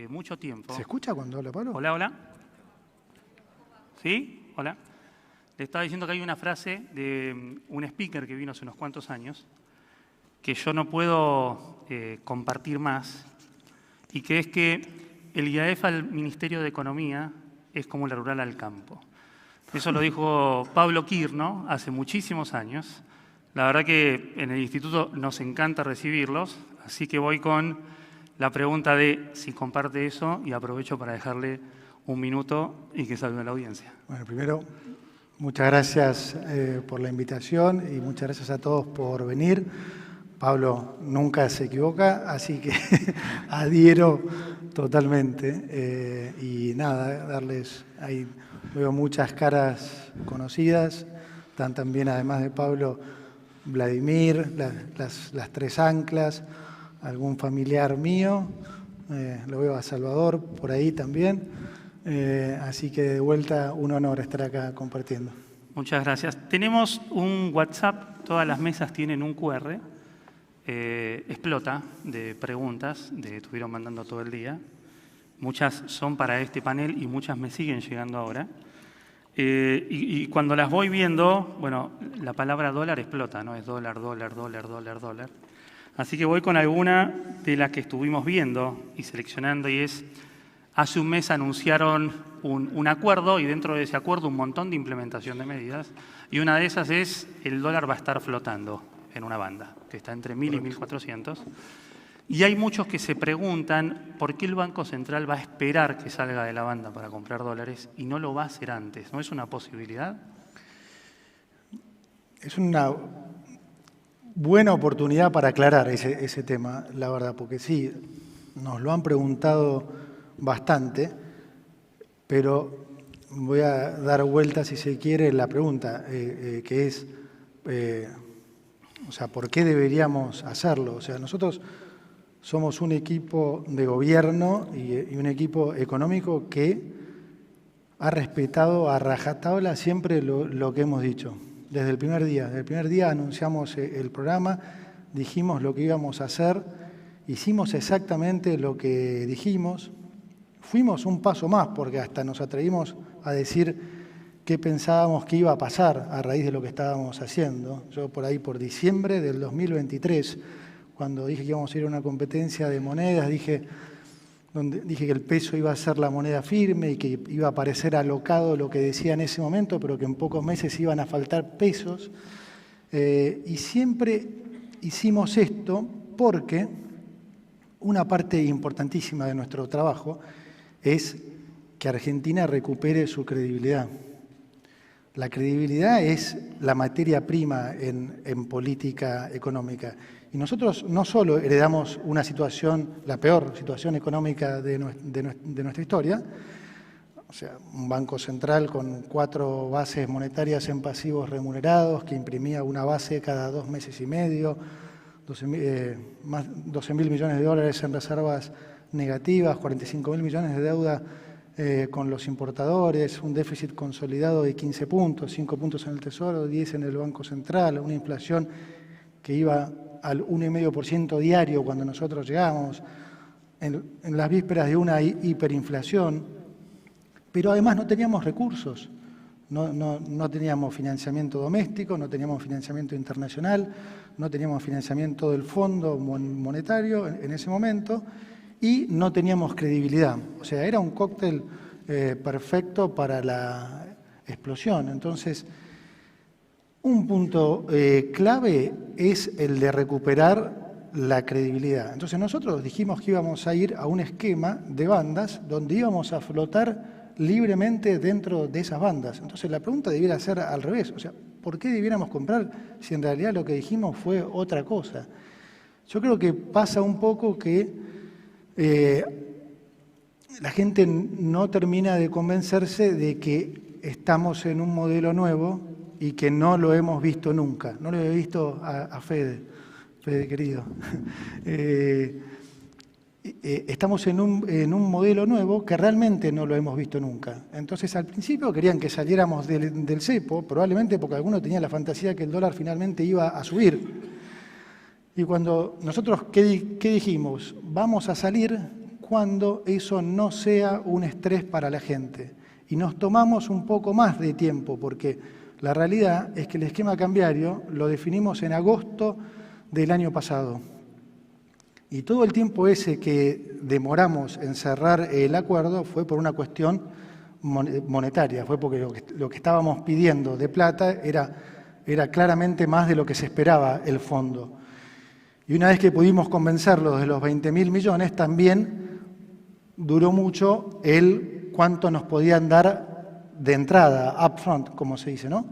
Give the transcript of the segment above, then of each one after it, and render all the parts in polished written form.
mucho tiempo. ¿Se escucha cuando habla Pablo? Hola, hola. ¿Sí? Hola. Le estaba diciendo que hay una frase de un speaker que vino hace unos cuantos años que yo no puedo compartir más, y que es que el IAEF al Ministerio de Economía es como la rural al campo. Eso lo dijo Pablo Quirno hace muchísimos años. La verdad que en el instituto nos encanta recibirlos, así que voy con la pregunta de si comparte eso y aprovecho para dejarle un minuto y que salude a la audiencia. Bueno, primero, muchas gracias por la invitación y muchas gracias a todos por venir. Pablo nunca se equivoca, así que adhiero totalmente. Y nada, darles, ahí veo muchas caras conocidas, están también, además de Pablo, Vladimir, las tres anclas, algún familiar mío, lo veo a Salvador por ahí también. Así que de vuelta, un honor estar acá compartiendo. Muchas gracias. Tenemos un WhatsApp, todas las mesas tienen un QR. Explota de preguntas, estuvieron mandando todo el día. Muchas son para este panel y muchas me siguen llegando ahora. Y cuando las voy viendo, bueno, la palabra dólar explota, ¿no? Es dólar, dólar, dólar, dólar, dólar. Así que voy con alguna de las que estuvimos viendo y seleccionando, y es, hace un mes anunciaron un acuerdo, y dentro de ese acuerdo un montón de implementación de medidas, y una de esas es el dólar va a estar flotando en una banda, que está entre 1.000 y 1.400. Y hay muchos que se preguntan por qué el Banco Central va a esperar que salga de la banda para comprar dólares y no lo va a hacer antes. ¿No es una posibilidad? Es una buena oportunidad para aclarar ese tema, la verdad, porque sí, nos lo han preguntado bastante, pero voy a dar vuelta, si se quiere, la pregunta, que es, o sea, ¿por qué deberíamos hacerlo? O sea, nosotros somos un equipo de gobierno y un equipo económico que ha respetado a rajatabla siempre lo que hemos dicho, desde el primer día. Desde el primer día anunciamos el programa, dijimos lo que íbamos a hacer, hicimos exactamente lo que dijimos, fuimos un paso más porque hasta nos atrevimos a decir qué pensábamos que iba a pasar a raíz de lo que estábamos haciendo. Yo por ahí, por diciembre del 2023, cuando dije que íbamos a ir a una competencia de monedas, dije que el peso iba a ser la moneda firme y que iba a parecer alocado lo que decía en ese momento, pero que en pocos meses iban a faltar pesos. Y siempre hicimos esto porque una parte importantísima de nuestro trabajo es que Argentina recupere su credibilidad. La credibilidad es la materia prima en política económica. Y nosotros no solo heredamos una situación, la peor situación económica de nuestra historia, o sea, un banco central con 4 bases monetarias en pasivos remunerados, que imprimía una base cada 2 meses y medio, más 12.000 millones de dólares en reservas negativas, 45.000 millones de deuda con los importadores, un déficit consolidado de 15 puntos, 5 puntos en el Tesoro, 10 en el Banco Central, una inflación que iba al 1,5% diario cuando nosotros llegamos, en las vísperas de una hiperinflación, pero además no teníamos recursos, no teníamos financiamiento doméstico, no teníamos financiamiento internacional, no teníamos financiamiento del Fondo Monetario en ese momento, y no teníamos credibilidad. O sea, era un cóctel perfecto para la explosión. Entonces, un punto clave es el de recuperar la credibilidad. Entonces, nosotros dijimos que íbamos a ir a un esquema de bandas donde íbamos a flotar libremente dentro de esas bandas. Entonces, la pregunta debiera ser al revés. O sea, ¿por qué debiéramos comprar si en realidad lo que dijimos fue otra cosa? Yo creo que pasa un poco que la gente no termina de convencerse de que estamos en un modelo nuevo y que no lo hemos visto nunca. No lo he visto a Fede querido. Estamos en un modelo nuevo que realmente no lo hemos visto nunca. Entonces, al principio querían que saliéramos del cepo, probablemente porque alguno tenía la fantasía que el dólar finalmente iba a subir. Y cuando nosotros, ¿qué dijimos? Vamos a salir cuando eso no sea un estrés para la gente. Y nos tomamos un poco más de tiempo, porque la realidad es que el esquema cambiario lo definimos en agosto del año pasado. Y todo el tiempo ese que demoramos en cerrar el acuerdo fue por una cuestión monetaria, fue porque lo que estábamos pidiendo de plata era claramente más de lo que se esperaba el fondo. Y una vez que pudimos convencerlos de los 20.000 millones, también duró mucho el cuánto nos podían dar de entrada, upfront, como se dice, ¿no?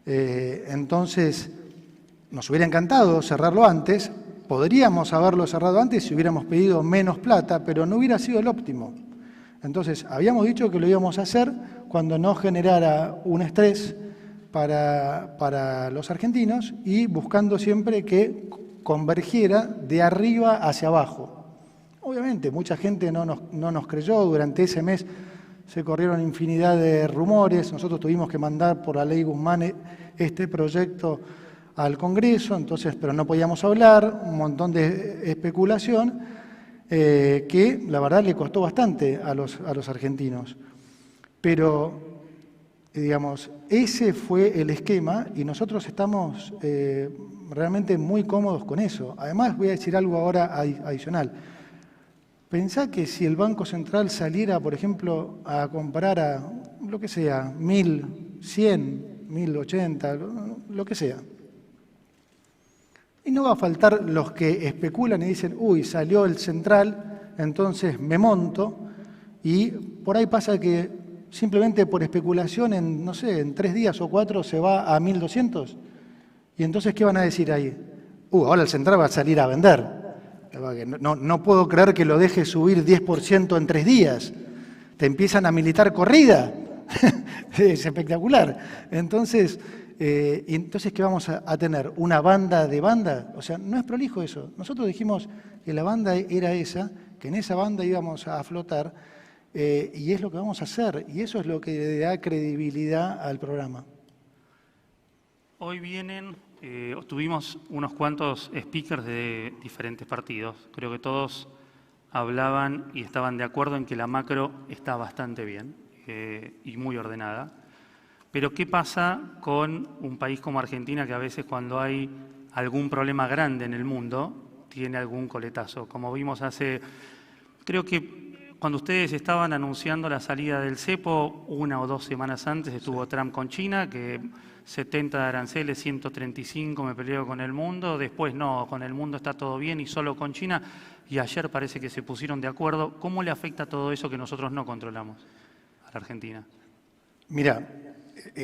Entonces, nos hubiera encantado cerrarlo antes, podríamos haberlo cerrado antes si hubiéramos pedido menos plata, pero no hubiera sido el óptimo. Entonces, habíamos dicho que lo íbamos a hacer cuando no generara un estrés para los argentinos y buscando siempre que convergiera de arriba hacia abajo. Obviamente, mucha gente no nos creyó. Durante ese mes se corrieron infinidad de rumores. Nosotros tuvimos que mandar por la ley Guzmán este proyecto al Congreso, entonces, pero no podíamos hablar, un montón de especulación que la verdad le costó bastante a los argentinos. Pero, digamos, ese fue el esquema y nosotros estamos realmente muy cómodos con eso. Además, voy a decir algo ahora adicional. Pensá que si el Banco Central saliera, por ejemplo, a comprar a lo que sea, 1.100, 1.080, lo que sea. Y no va a faltar los que especulan y dicen, uy, salió el central, entonces me monto. Y por ahí pasa que simplemente por especulación, no sé, en 3 días o 4 se va a 1.200. Y entonces, ¿qué van a decir ahí? Ahora el central va a salir a vender. No puedo creer que lo deje subir 10% en 3 días. Te empiezan a militar corrida. Es espectacular. Entonces, ¿qué vamos a tener? ¿Una banda de banda? O sea, no es prolijo eso. Nosotros dijimos que la banda era esa, que en esa banda íbamos a flotar, y es lo que vamos a hacer. Y eso es lo que le da credibilidad al programa. Hoy tuvimos unos cuantos speakers de diferentes partidos. Creo que todos hablaban y estaban de acuerdo en que la macro está bastante bien y muy ordenada. Pero ¿qué pasa con un país como Argentina que a veces cuando hay algún problema grande en el mundo tiene algún coletazo? Como vimos creo que cuando ustedes estaban anunciando la salida del cepo, 1 o 2 semanas antes estuvo Trump con China, que 70 de aranceles, 135 me peleo con el mundo, después no, con el mundo está todo bien y solo con China, y ayer parece que se pusieron de acuerdo. ¿Cómo le afecta todo eso que nosotros no controlamos a la Argentina? Mira,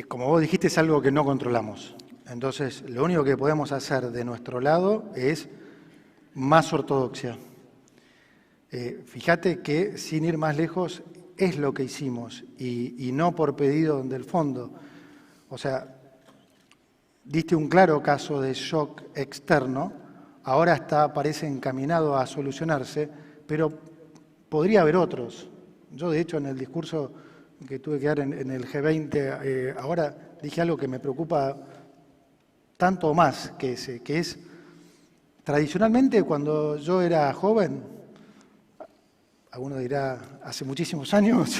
como vos dijiste, es algo que no controlamos. Entonces, lo único que podemos hacer de nuestro lado es más ortodoxia. Fíjate que, sin ir más lejos, es lo que hicimos y no por pedido del fondo. O sea, diste un claro caso de shock externo, ahora parece encaminado a solucionarse, pero podría haber otros. Yo, de hecho, en el discurso que tuve que dar en el G20, ahora dije algo que me preocupa tanto o más que ese, que es, tradicionalmente cuando yo era joven, alguno dirá hace muchísimos años,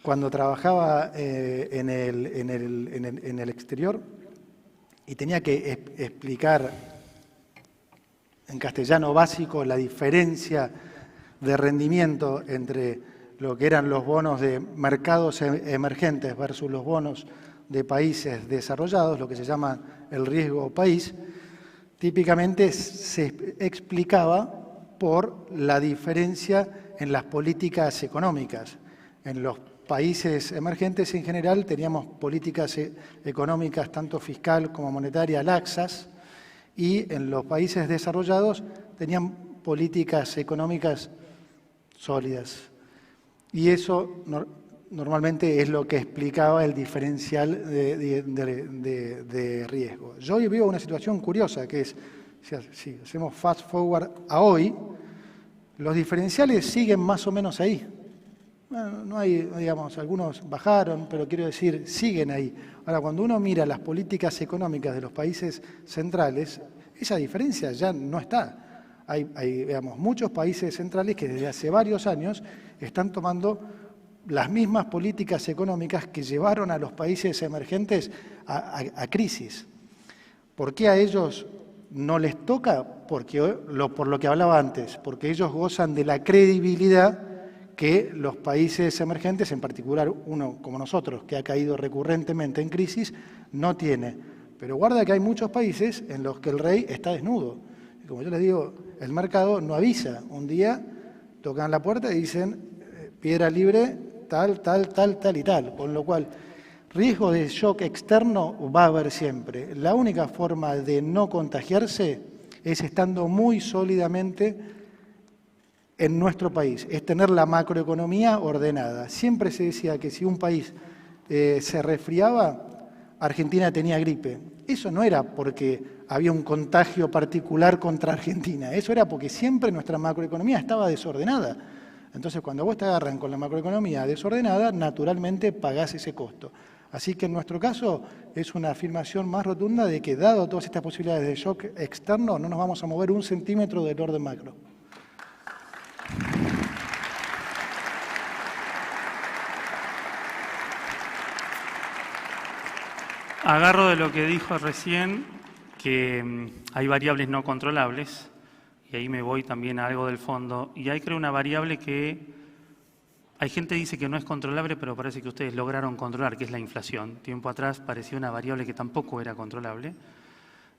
cuando trabajaba en el exterior y tenía que explicar en castellano básico la diferencia de rendimiento entre lo que eran los bonos de mercados emergentes versus los bonos de países desarrollados, lo que se llama el riesgo país, típicamente se explicaba por la diferencia en las políticas económicas. En los países emergentes en general teníamos políticas económicas tanto fiscal como monetaria laxas y en los países desarrollados tenían políticas económicas sólidas. Y eso normalmente es lo que explicaba el diferencial de riesgo. Yo hoy veo una situación curiosa que es, si hacemos fast forward a hoy, los diferenciales siguen más o menos ahí. Bueno, no hay, digamos, algunos bajaron, pero quiero decir, siguen ahí. Ahora, cuando uno mira las políticas económicas de los países centrales, esa diferencia ya no está. Veamos, muchos países centrales que desde hace varios años están tomando las mismas políticas económicas que llevaron a los países emergentes a crisis. ¿Por qué a ellos no les toca? Por lo que hablaba antes, porque ellos gozan de la credibilidad que los países emergentes, en particular uno como nosotros, que ha caído recurrentemente en crisis, no tiene. Pero guarda que hay muchos países en los que el rey está desnudo. Y como yo les digo, el mercado no avisa. Un día tocan la puerta y dicen piedra libre, tal y tal. Con lo cual, riesgo de shock externo va a haber siempre. La única forma de no contagiarse es estando muy sólidamente en nuestro país, es tener la macroeconomía ordenada. Siempre se decía que si un país se resfriaba, Argentina tenía gripe. Eso no era porque había un contagio particular contra Argentina, eso era porque siempre nuestra macroeconomía estaba desordenada. Entonces, cuando vos te agarran con la macroeconomía desordenada, naturalmente pagás ese costo. Así que en nuestro caso es una afirmación más rotunda de que, dado todas estas posibilidades de shock externo, no nos vamos a mover 1 centímetro del orden macro. Agarro de lo que dijo recién, que hay variables no controlables, y ahí me voy también a algo del fondo, y ahí creo una variable que hay gente que dice que no es controlable, pero parece que ustedes lograron controlar, que es la inflación. Tiempo atrás parecía una variable que tampoco era controlable.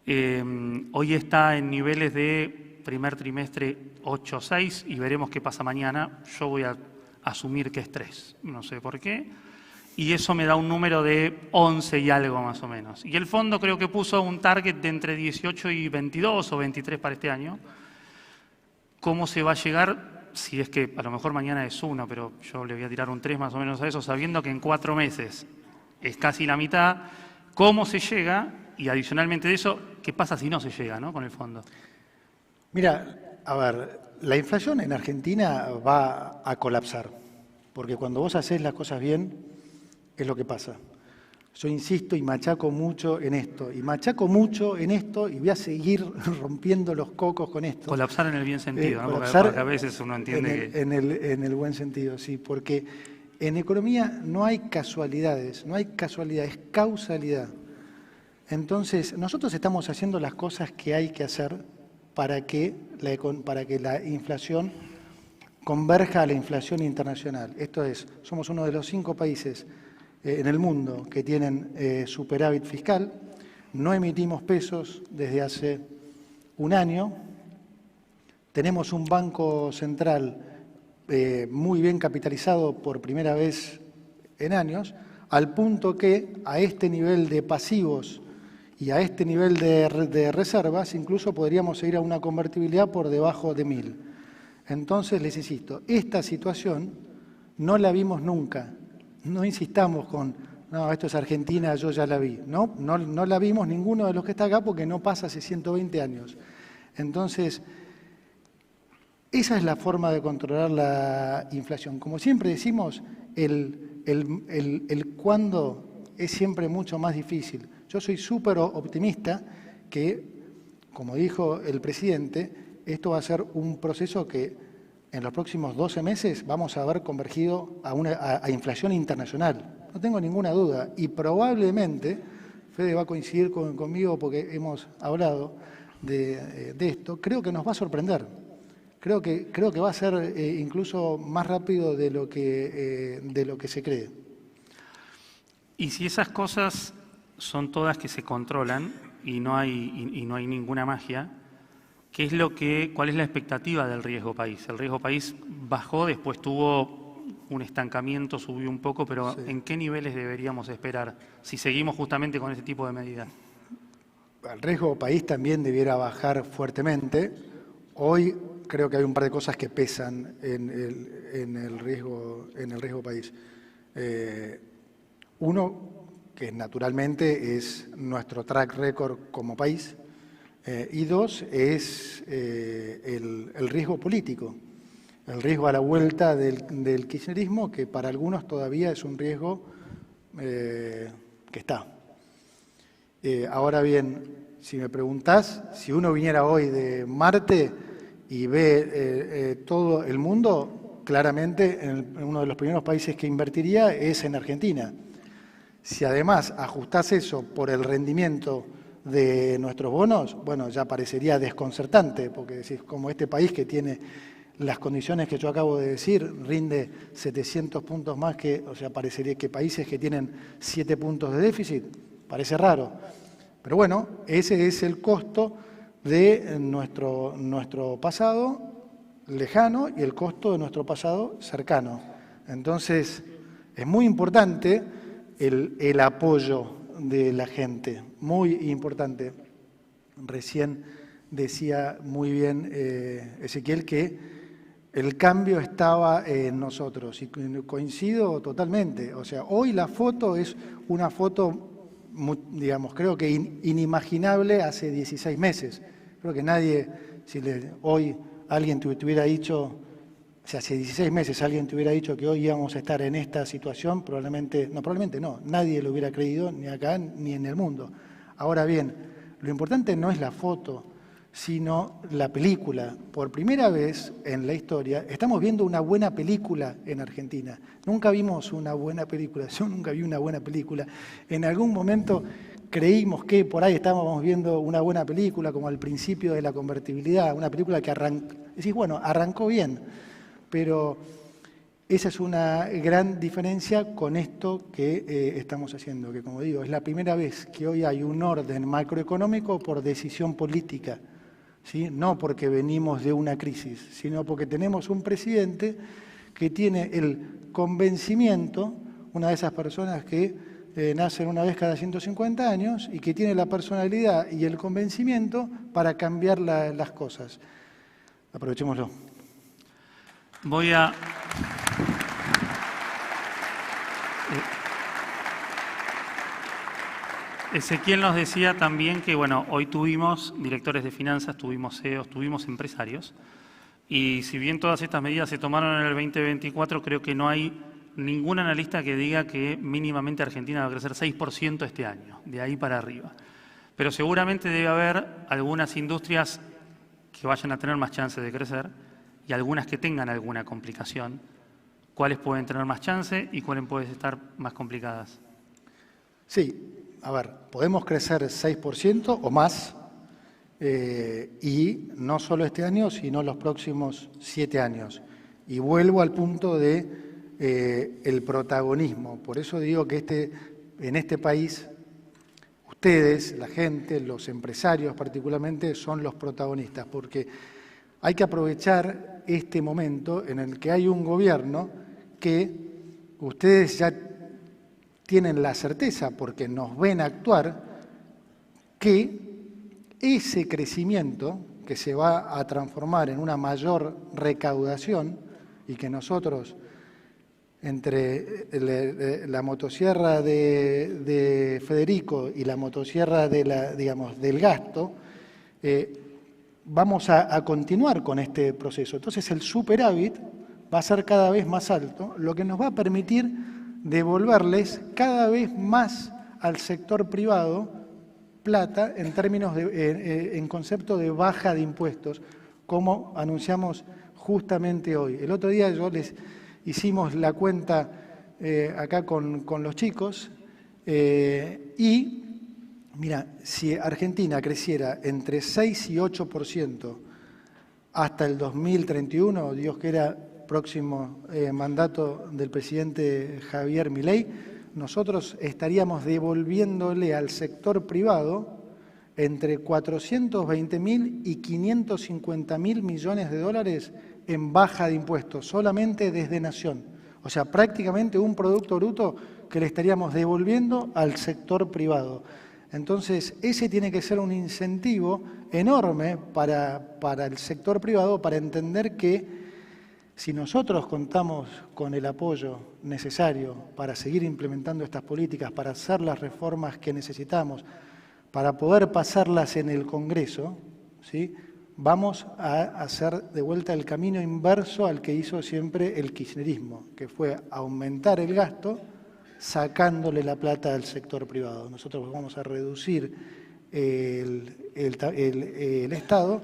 Hoy está en niveles de primer trimestre 8,6 y veremos qué pasa mañana. Yo voy a asumir que es 3, no sé por qué. Y eso me da un número de 11 y algo más o menos. Y el fondo creo que puso un target de entre 18 y 22 o 23 para este año. ¿Cómo se va a llegar? Si es que a lo mejor mañana es 1, pero yo le voy a tirar un 3 más o menos a eso, sabiendo que en 4 meses es casi la mitad. ¿Cómo se llega? Y adicionalmente de eso, ¿qué pasa si no se llega, ¿no?, con el fondo? Mira, a ver, la inflación en Argentina va a colapsar, porque cuando vos hacés las cosas bien, es lo que pasa. Yo insisto y machaco mucho en esto, y voy a seguir rompiendo los cocos con esto. Colapsar en el bien sentido, ¿no? Porque a veces uno entiende que... En el buen sentido, sí, porque en economía no hay casualidades, es causalidad. Entonces, nosotros estamos haciendo las cosas que hay que hacer para que la inflación converja a la inflación internacional. Esto es, somos uno de los 5 países en el mundo que tienen superávit fiscal, no emitimos pesos desde hace un año, tenemos un banco central muy bien capitalizado por primera vez en años, al punto que a este nivel de pasivos y a este nivel de reservas incluso podríamos ir a una convertibilidad por debajo de 1000. Entonces, les insisto, esta situación no la vimos nunca. No insistamos con, no, esto es Argentina, yo ya la vi. No la vimos ninguno de los que está acá porque no pasa hace 120 años. Entonces, esa es la forma de controlar la inflación. Como siempre decimos, el cuándo es siempre mucho más difícil. Yo soy súper optimista que, como dijo el presidente, esto va a ser un proceso que en los próximos 12 meses vamos a haber convergido a inflación internacional. No tengo ninguna duda. Y probablemente, Fede va a coincidir conmigo porque hemos hablado de esto, creo que nos va a sorprender. Creo que va a ser incluso más rápido de lo que se cree. Y si esas cosas son todas que se controlan y no hay ninguna magia, ¿cuál es la expectativa del riesgo país? El riesgo país bajó, después tuvo un estancamiento, subió un poco, pero sí. ¿En qué niveles deberíamos esperar si seguimos justamente con ese tipo de medidas? El riesgo país también debiera bajar fuertemente. Hoy creo que hay un par de cosas que pesan en el riesgo país. Uno, que naturalmente es nuestro track record como país. Y 2, es el riesgo político, el riesgo a la vuelta del kirchnerismo, que para algunos todavía es un riesgo que está. Ahora bien, si me preguntás, si uno viniera hoy de Marte y ve todo el mundo, claramente uno de los primeros países que invertiría es en Argentina. Si además ajustás eso por el rendimiento de nuestros bonos, bueno, ya parecería desconcertante, porque decís, como este país que tiene las condiciones que yo acabo de decir, rinde 700 puntos más que, o sea, parecería que países que tienen 7 puntos de déficit, parece raro. Pero bueno, ese es el costo de nuestro pasado lejano y el costo de nuestro pasado cercano. Entonces, es muy importante el apoyo de la gente, muy importante. Recién decía muy bien Ezequiel que el cambio estaba en nosotros y coincido totalmente. O sea, hoy la foto es una foto, digamos, creo que inimaginable hace 16 meses. Creo que nadie, si hoy alguien te hubiera dicho, o sea, hace 16 meses alguien te hubiera dicho que hoy íbamos a estar en esta situación, probablemente no, nadie lo hubiera creído, ni acá ni en el mundo. Ahora bien, lo importante no es la foto, sino la película. Por primera vez en la historia estamos viendo una buena película en Argentina. Nunca vimos una buena película, yo nunca vi una buena película. En algún momento creímos que por ahí estábamos viendo una buena película, como al principio de la convertibilidad, una película que arrancó bien, pero esa es una gran diferencia con esto que estamos haciendo, que como digo, es la primera vez que hoy hay un orden macroeconómico por decisión política, ¿sí? No porque venimos de una crisis, sino porque tenemos un presidente que tiene el convencimiento, una de esas personas que nacen una vez cada 150 años y que tiene la personalidad y el convencimiento para cambiar las cosas. Aprovechémoslo. Ezequiel nos decía también que, bueno, hoy tuvimos directores de finanzas, tuvimos CEOs, tuvimos empresarios, y si bien todas estas medidas se tomaron en el 2024, creo que no hay ningún analista que diga que mínimamente Argentina va a crecer 6% este año, de ahí para arriba. Pero seguramente debe haber algunas industrias que vayan a tener más chances de crecer y algunas que tengan alguna complicación. ¿Cuáles pueden tener más chance y cuáles pueden estar más complicadas? Sí. A ver, podemos crecer 6% o más, y no solo este año, sino los próximos 7 años. Y vuelvo al punto de el protagonismo. Por eso digo que en este país, ustedes, la gente, los empresarios particularmente, son los protagonistas, porque hay que aprovechar este momento en el que hay un gobierno que ustedes ya tienen la certeza, porque nos ven actuar, que ese crecimiento que se va a transformar en una mayor recaudación y que nosotros, entre la motosierra de Federico y la motosierra del gasto, vamos a continuar con este proceso. Entonces el superávit va a ser cada vez más alto, lo que nos va a permitir devolverles cada vez más al sector privado plata en términos en concepto de baja de impuestos, como anunciamos justamente hoy. El otro día les hicimos la cuenta acá con los chicos y mira, si Argentina creciera entre 6 y 8% hasta el 2031, Dios quiera, próximo mandato del presidente Javier Milei, nosotros estaríamos devolviéndole al sector privado entre 420.000 y 550.000 millones de dólares en baja de impuestos, solamente desde Nación. O sea, prácticamente un producto bruto que le estaríamos devolviendo al sector privado. Entonces, ese tiene que ser un incentivo enorme para el sector privado, para entender que si nosotros contamos con el apoyo necesario para seguir implementando estas políticas, para hacer las reformas que necesitamos, para poder pasarlas en el Congreso, ¿sí?, vamos a hacer de vuelta el camino inverso al que hizo siempre el kirchnerismo, que fue aumentar el gasto sacándole la plata al sector privado. Nosotros vamos a reducir el Estado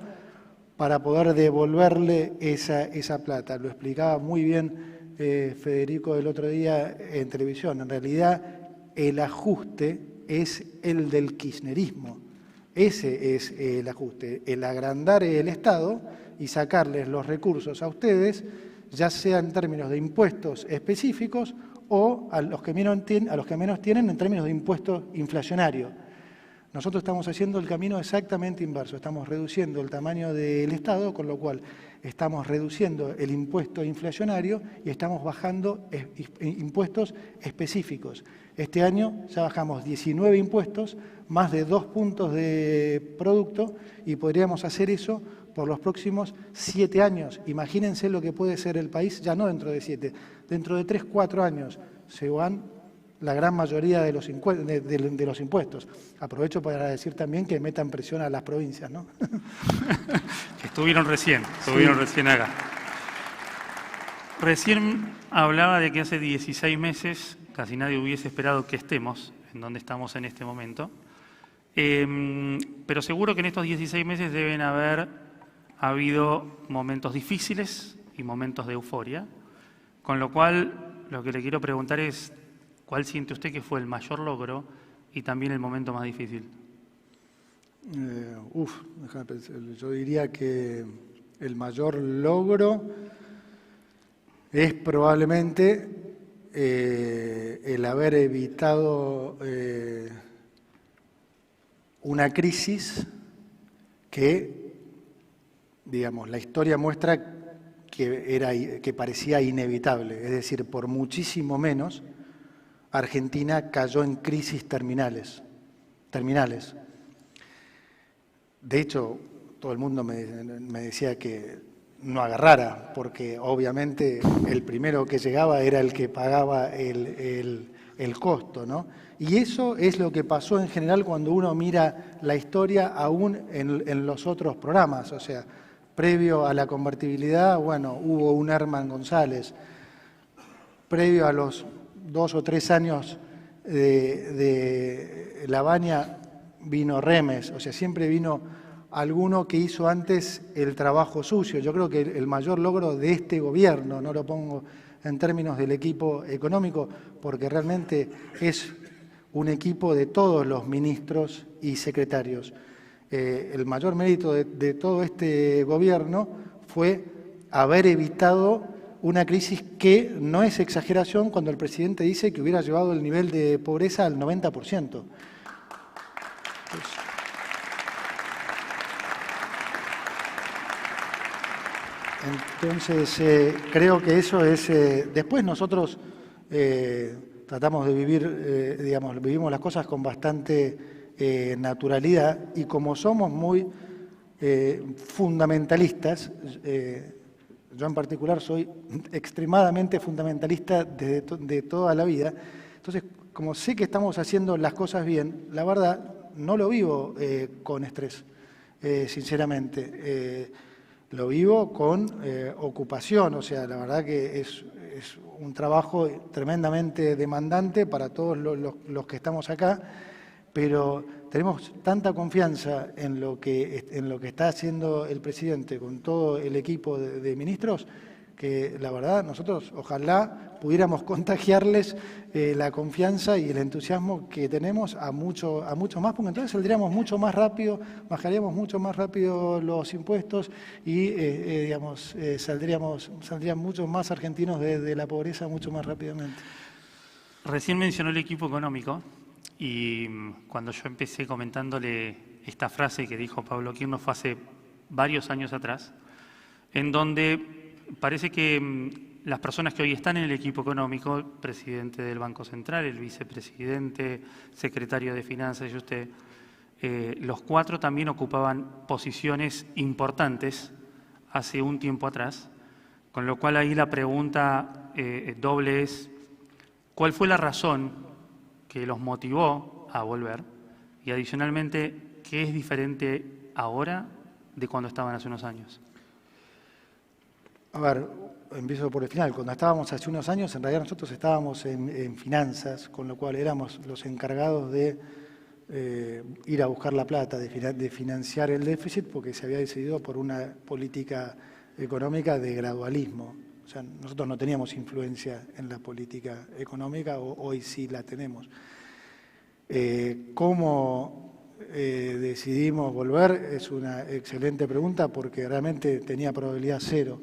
para poder devolverle esa plata. Lo explicaba muy bien Federico el otro día en televisión. En realidad, el ajuste es el del kirchnerismo. Ese es el ajuste, el agrandar el Estado y sacarles los recursos a ustedes, ya sea en términos de impuestos específicos o a los que menos tienen en términos de impuestos inflacionarios. Nosotros estamos haciendo el camino exactamente inverso, estamos reduciendo el tamaño del Estado, con lo cual estamos reduciendo el impuesto inflacionario y estamos bajando impuestos específicos. Este año ya bajamos 19 impuestos, más de 2 puntos de producto, y podríamos hacer eso por los próximos 7 años. Imagínense lo que puede ser el país, ya no dentro de 7, dentro de 3, 4 años se van la gran mayoría de los impuestos. Aprovecho para decir también que metan presión a las provincias, ¿no? Estuvieron recién acá. Recién hablaba de que hace 16 meses casi nadie hubiese esperado que estemos en donde estamos en este momento. Pero seguro que en estos 16 meses deben haber habido momentos difíciles y momentos de euforia. Con lo cual, lo que le quiero preguntar es, ¿cuál siente usted que fue el mayor logro y también el momento más difícil? Déjame pensar. Yo diría que el mayor logro es probablemente el haber evitado una crisis que, digamos, la historia muestra que parecía inevitable. Es decir, por muchísimo menos, Argentina cayó en crisis terminales. De hecho, todo el mundo me decía que no agarrara, porque obviamente el primero que llegaba era el que pagaba el costo, ¿no? Y eso es lo que pasó en general cuando uno mira la historia aún en los otros programas. O sea, previo a la convertibilidad, bueno, hubo un Herman González. Previo a los 2 o 3 años de La Baña vino Remes, o sea, siempre vino alguno que hizo antes el trabajo sucio. Yo creo que el mayor logro de este gobierno, no lo pongo en términos del equipo económico, porque realmente es un equipo de todos los ministros y secretarios. El mayor mérito de todo este gobierno fue haber evitado una crisis que no es exageración cuando el presidente dice que hubiera llevado el nivel de pobreza al 90%. Entonces, creo que eso es... después nosotros tratamos de vivir, vivimos las cosas con bastante naturalidad, y como somos muy fundamentalistas, yo en particular soy extremadamente fundamentalista de toda la vida. Entonces, como sé que estamos haciendo las cosas bien, la verdad no lo vivo con estrés, sinceramente. Lo vivo con ocupación, o sea, la verdad que es un trabajo tremendamente demandante para todos los que estamos acá, pero tenemos tanta confianza en lo que está haciendo el presidente con todo el equipo de ministros, que la verdad nosotros ojalá pudiéramos contagiarles la confianza y el entusiasmo que tenemos a mucho más, porque entonces saldríamos mucho más rápido, bajaríamos mucho más rápido los impuestos y saldrían muchos más argentinos de la pobreza mucho más rápidamente. Recién mencionó el equipo económico. Y cuando yo empecé comentándole esta frase que dijo Pablo Quirno fue hace varios años atrás, en donde parece que las personas que hoy están en el equipo económico, el presidente del Banco Central, el vicepresidente, secretario de Finanzas y usted, los 4 también ocupaban posiciones importantes hace un tiempo atrás, con lo cual ahí la pregunta doble es, ¿cuál fue la razón que los motivó a volver? Y adicionalmente, ¿qué es diferente ahora de cuando estaban hace unos años? A ver, empiezo por el final. Cuando estábamos hace unos años, en realidad nosotros estábamos en finanzas, con lo cual éramos los encargados de ir a buscar la plata, de financiar el déficit, porque se había decidido por una política económica de gradualismo. O sea, nosotros no teníamos influencia en la política económica, hoy sí la tenemos. ¿Cómo decidimos volver? Es una excelente pregunta, porque realmente tenía probabilidad cero.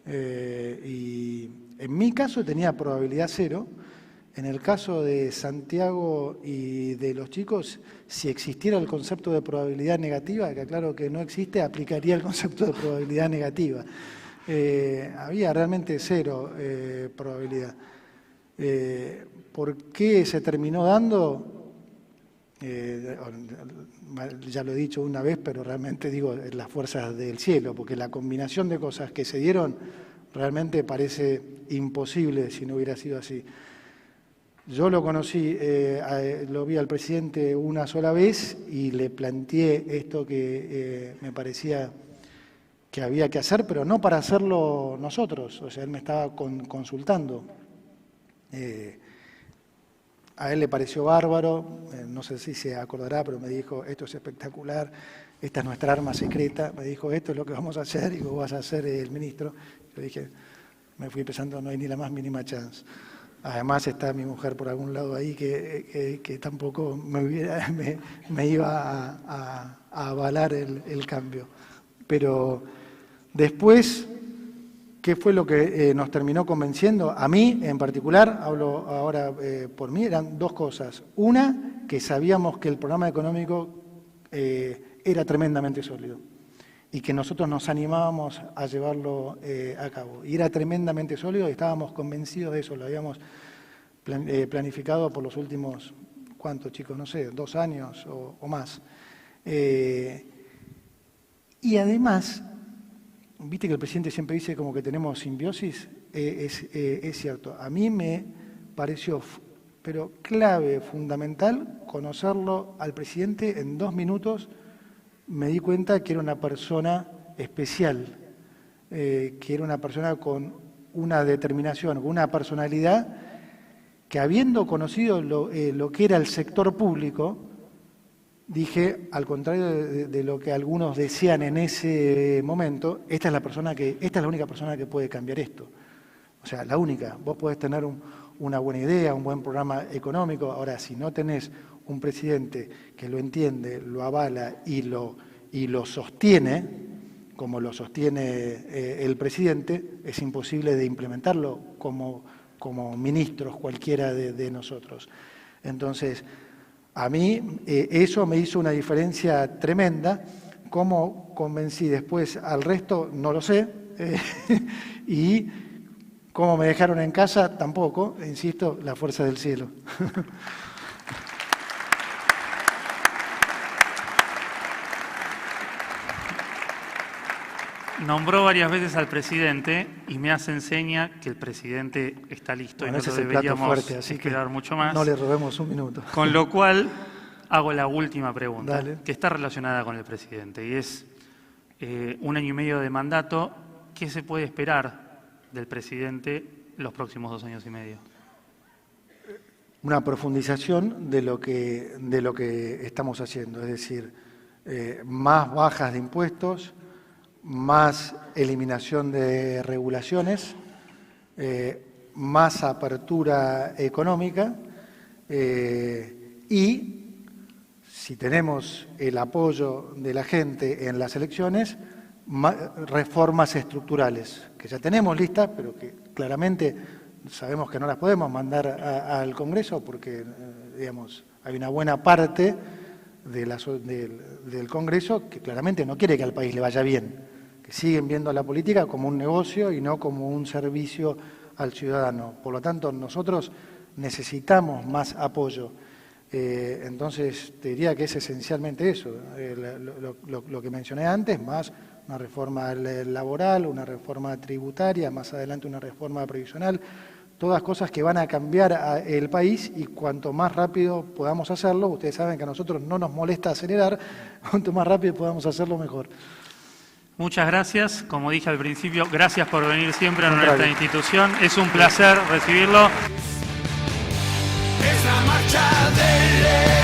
Y en mi caso tenía probabilidad cero. En el caso de Santiago y de los chicos, si existiera el concepto de probabilidad negativa, que aclaro que no existe, aplicaría el concepto de probabilidad negativa. Había realmente cero probabilidad. ¿Por qué se terminó dando? Ya lo he dicho una vez, pero realmente digo las fuerzas del cielo, porque la combinación de cosas que se dieron realmente parece imposible si no hubiera sido así. Yo lo conocí, lo vi al presidente una sola vez y le planteé esto que me parecía que había que hacer, pero no para hacerlo nosotros. O sea, él me estaba consultando. A él le pareció bárbaro, no sé si se acordará, pero me dijo, esto es espectacular, esta es nuestra arma secreta. Me dijo, esto es lo que vamos a hacer y vos vas a ser el ministro. Yo dije, me fui pensando, no hay ni la más mínima chance. Además está mi mujer por algún lado ahí que tampoco me iba a avalar el cambio. Pero después, ¿qué fue lo que nos terminó convenciendo? A mí, en particular, hablo ahora por mí, eran dos cosas. Una, que sabíamos que el programa económico era tremendamente sólido y que nosotros nos animábamos a llevarlo a cabo. Y era tremendamente sólido y estábamos convencidos de eso, lo habíamos planificado por los últimos, ¿cuántos chicos? No sé, 2 años o más. Y además, viste que el presidente siempre dice como que tenemos simbiosis, es cierto. A mí me pareció, pero clave, fundamental, conocerlo al presidente en 2 minutos. Me di cuenta que era una persona especial, que era una persona con una determinación, con una personalidad, que habiendo conocido lo que era el sector público, dije, al contrario de lo que algunos decían en ese momento, esta es la única persona que puede cambiar esto. O sea, la única. Vos podés tener una buena idea, un buen programa económico. Ahora, si no tenés un presidente que lo entiende, lo avala y lo sostiene, como lo sostiene el presidente, es imposible de implementarlo como ministros cualquiera de nosotros. Entonces, a mí eso me hizo una diferencia tremenda. ¿Cómo convencí después al resto? No lo sé. Y cómo me dejaron en casa, tampoco. Insisto, la fuerza del cielo. Nombró varias veces al presidente y me hace seña que el presidente está listo, bueno, y no deberíamos fuerte, así esperar mucho más. No le robemos un minuto. Con lo cual, hago la última pregunta, Dale. Que está relacionada con el presidente, y es 1 año y medio de mandato. ¿Qué se puede esperar del presidente los próximos 2 años y medio? Una profundización de lo que estamos haciendo, es decir, más bajas de impuestos, más eliminación de regulaciones, más apertura económica y, si tenemos el apoyo de la gente en las elecciones, reformas estructurales, que ya tenemos listas, pero que claramente sabemos que no las podemos mandar al Congreso porque, digamos, hay una buena parte del Congreso que claramente no quiere que al país le vaya bien, que siguen viendo la política como un negocio y no como un servicio al ciudadano. Por lo tanto, nosotros necesitamos más apoyo. Entonces, te diría que es esencialmente eso, lo que mencioné antes, más una reforma laboral, una reforma tributaria, más adelante una reforma previsional, todas cosas que van a cambiar el país, y cuanto más rápido podamos hacerlo, ustedes saben que a nosotros no nos molesta acelerar, cuanto más rápido podamos hacerlo, mejor. Muchas gracias. Como dije al principio, gracias por venir siempre a nuestra institución. Es un placer recibirlo. Es la marcha del